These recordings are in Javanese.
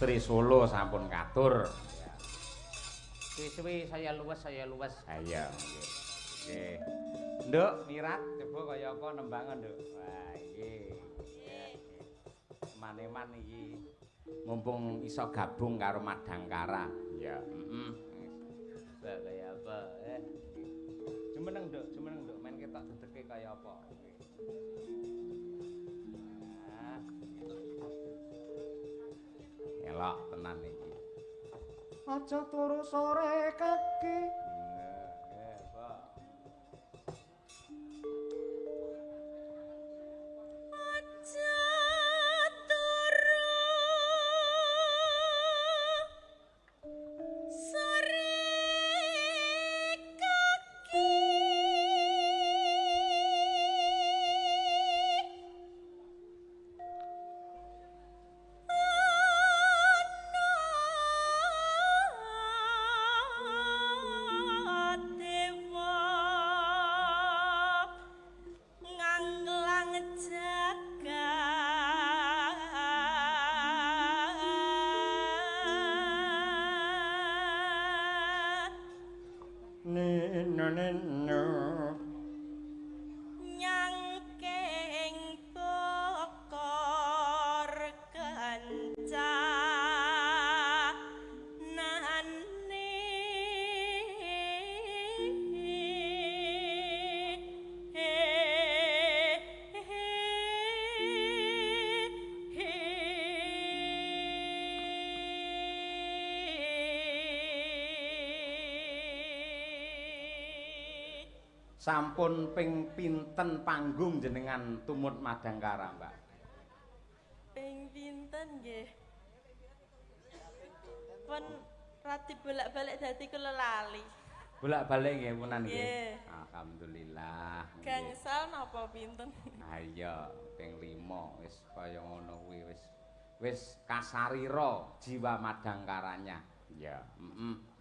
Trisolo sampun katur. Suwi-suwi saya luwes. Ayo nggih. Nduk, Mirat coba kaya apa nembangan, Nduk. Wah, iki. Maneman iki mumpung iso gabung karo Madangkara. Ya, heeh. Kaya apa? Jumeneng, Nduk, men ketok dedeke kaya apa. Elok tenan iki. Aja turu sore kaki. Sampun ping pinten panggung jenengan tumut Madangkara, Mbak? Ping pinten nggih. Pun rati bolak-balik dadi kula lali. Bolak-balik nggih punan nggih. Alhamdulillah. Gangsal napa pinten? Ayo ping 5 wis kaya ngono kuwi wis kasarira jiwa Madangkaranya. Ya,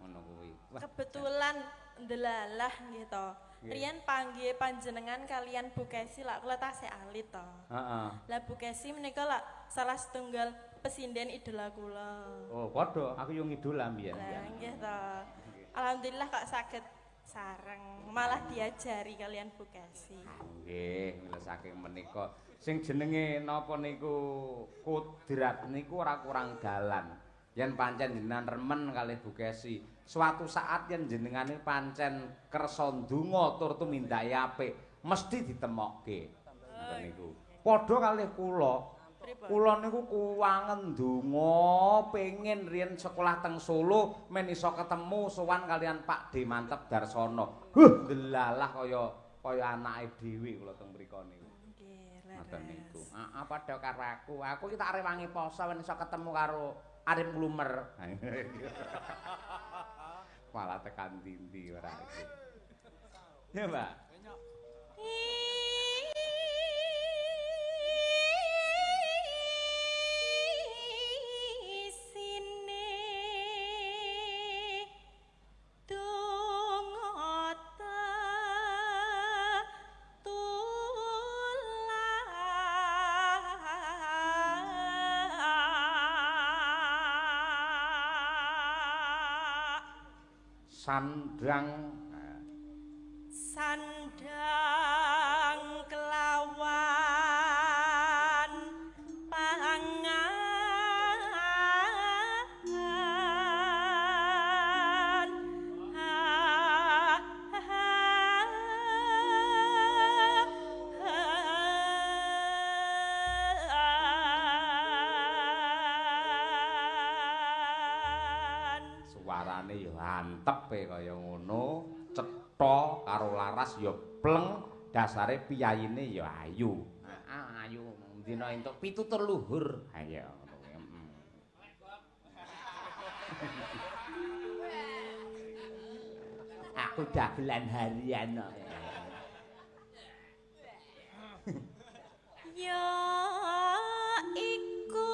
ngono kuwi. Kebetulan ndelalah nggih to. Riyen panggih panjenengan kalian Bu Kesi lak kula tasih alit to. Heeh. Lah Bu Kesi menika lak salah setunggal pesinden idola kula. Oh, padha aku yo ngidola mbiyen. Lah nggih to. Alhamdulillah kok saged sareng, malah diajari kalian Bu Kesi. Nggih, mila saking menika sing jenenge napa niku kodrat niku ora kurang dalan. Yen pancen jenengan remen kalih Bu Kesi, suatu saat yen jenengane pancen kersa ndonga tur tumindake apik, mesti ditemokke. Ngoten niku. Padha kalih kula. Kula niku kuwangen ndonga pengin riyen sekolah teng Solo men iso ketemu sowan kalian Pak D Mantep Darsono. Delalah kaya anake dhewe kula teng mriku niku. Nggih, ngoten niku. Heeh, padha karo aku. Aku iki tak rewangi poso men iso ketemu karo Arif Lumer. Malah tekan ndi ora iki. Ya, Mbak. Sandang kelawan pangan suarane ya antep kaya ngono, cetha karo laras ya pleng, dasare piyayine ya ayu. Ayu dina entuk pitutur luhur. Ayo ngono. Aku dagelan harian kok. ya iku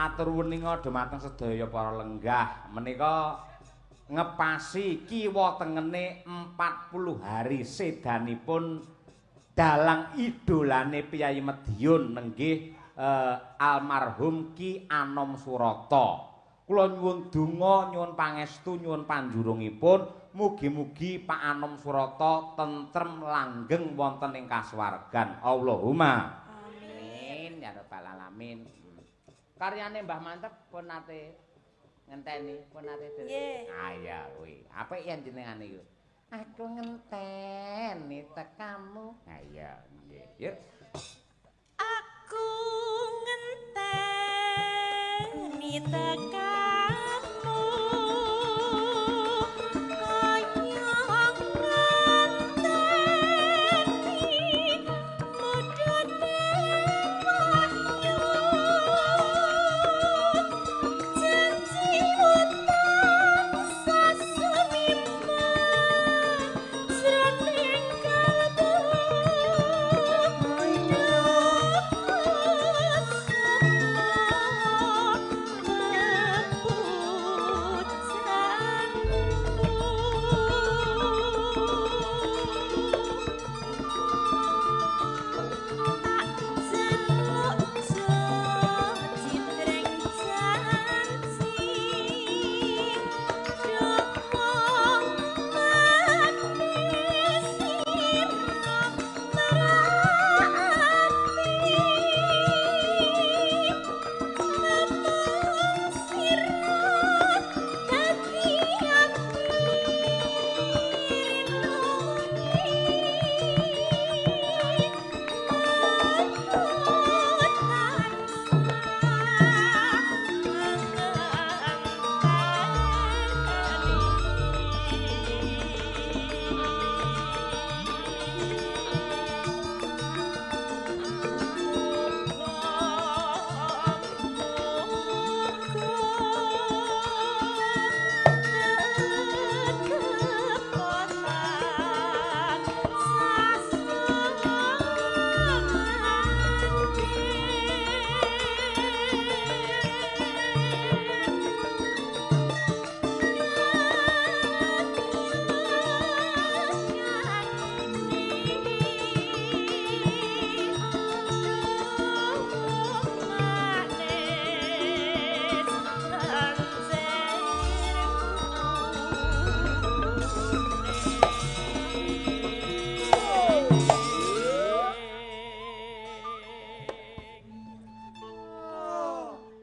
matur wuninga dhumateng sedaya para lenggah menika ngepasi kiwa tengene 40 hari sedanipun dalang idolane Piyai Medion nenggih almarhum Ki Anom Surata. Kula nyuwun donga, nyuwun pangestu, nyuwun panjurungipun mugi-mugi Pak Anom Surata tentrem langgeng wonten ing kasuwargan. Allahumma amin ya rabbal alamin. Karyane Mbah Mantep pun nate ngenteni, pun nate dene. Nggih. Ah ya kuwi. Apik yen jenengan iku. Aku ngenteni tekamu. Ah iya nggih. Yuk. Aku ngenteni tekamu kaya ngenteni mudhune wahyu janji utang sasumiman jroning kalbu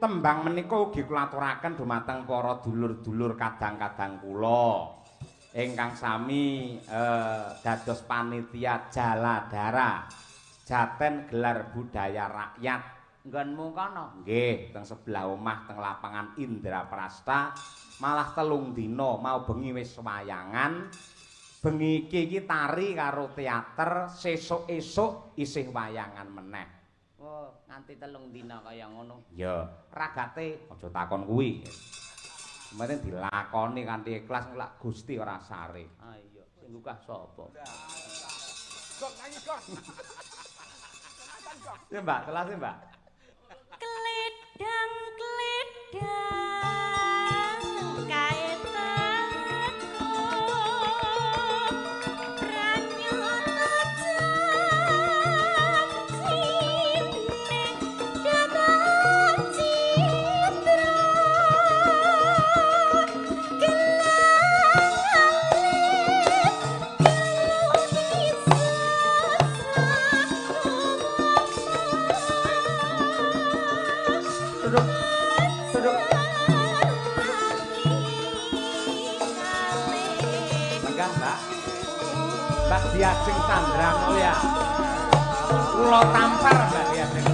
Tembang menika ugi kula aturaken dumateng para dulur-dulur kadang-kadang kula ingkang sami dados panitia Jaladara Jaten Gelar Budaya Rakyat. Nggonmu kono? Nggih, teng sebelah omah teng lapangan Indraprasta. Malah 3 dina mau bengi wis wayangan. Bengi iki tari karo teater, sesuk-esuk isih wayangan meneh. Oh, nganti 3 dina kaya ngono. Ya, ragate aja takon kuwi. Kemarin dilakoni kanthi ikhlas lak Gusti ora sare. Ah iya, sing gugah sapa? Kok nyanyi kok. Ya Mbak, kelas ya Mbak. Kledang kae teko pranyono janjine datang citra Mbak Diajeng Sandrano ya. Kula tampar Mbak Diajeng.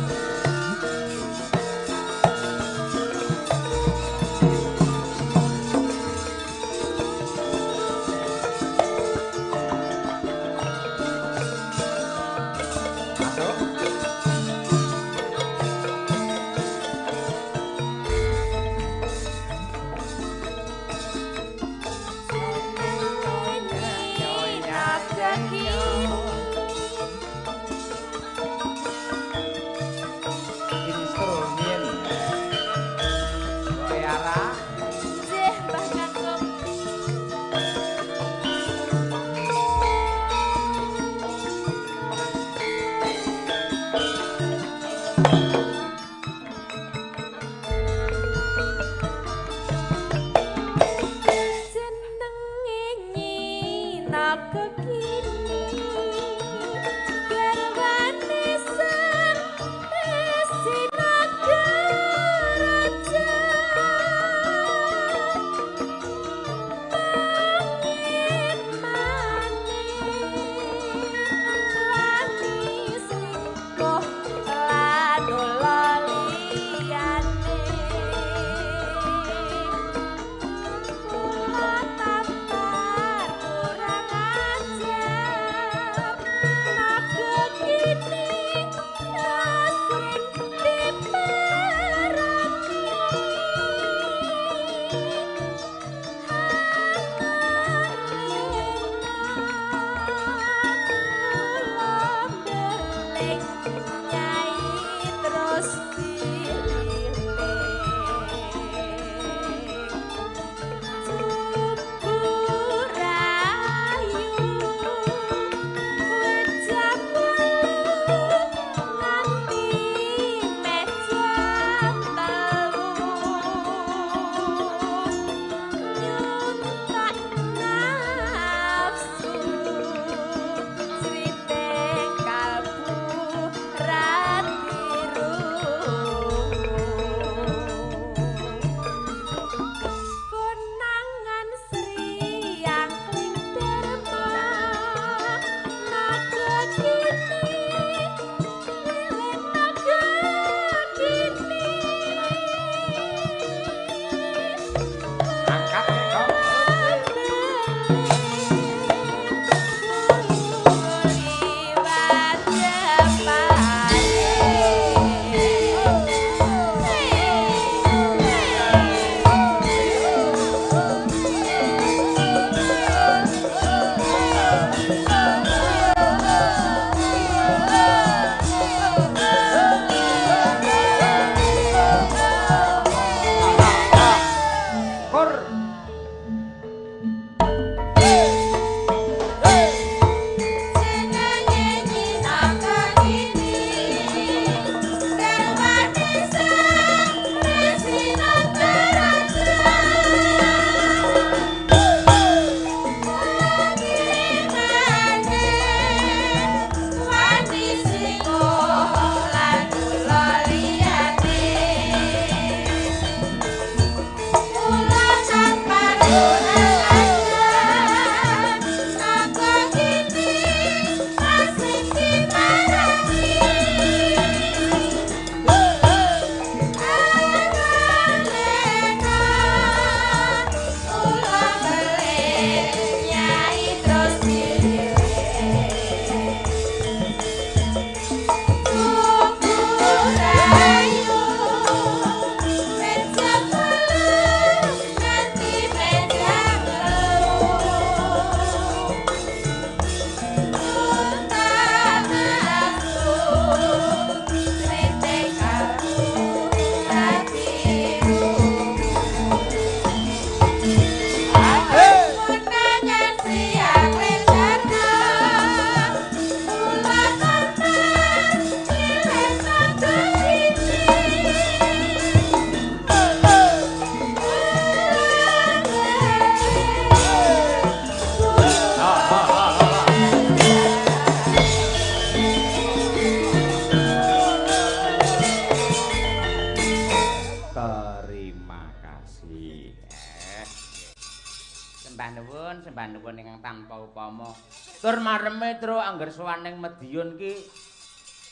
sembah nuwun ingkang tanpa upama. Tur mareme tru angger sowaning Madiun ki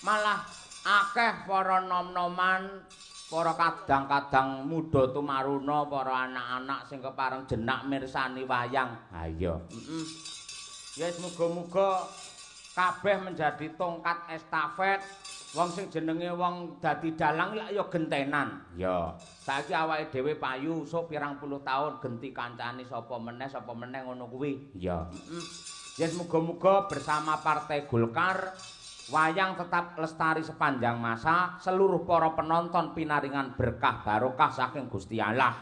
malah akeh para nom-noman, para kadang-kadang muda tumaruna, para anak-anak sing kepareng jenak mirsani wayang. Ha iya, Ya muga-muga kabeh menjadi tongkat estafet. Wong sing jenenge wong dadi dalang ya gentenan. Ya, saiki awake dhewe payu sok pirang puluh taun genti kancane sapa meneh ngono kuwi. Ya, Yes muga-muga bersama Partai Golkar wayang tetap lestari sepanjang masa, seluruh para penonton pinaringan berkah barokah saking Gusti Allah.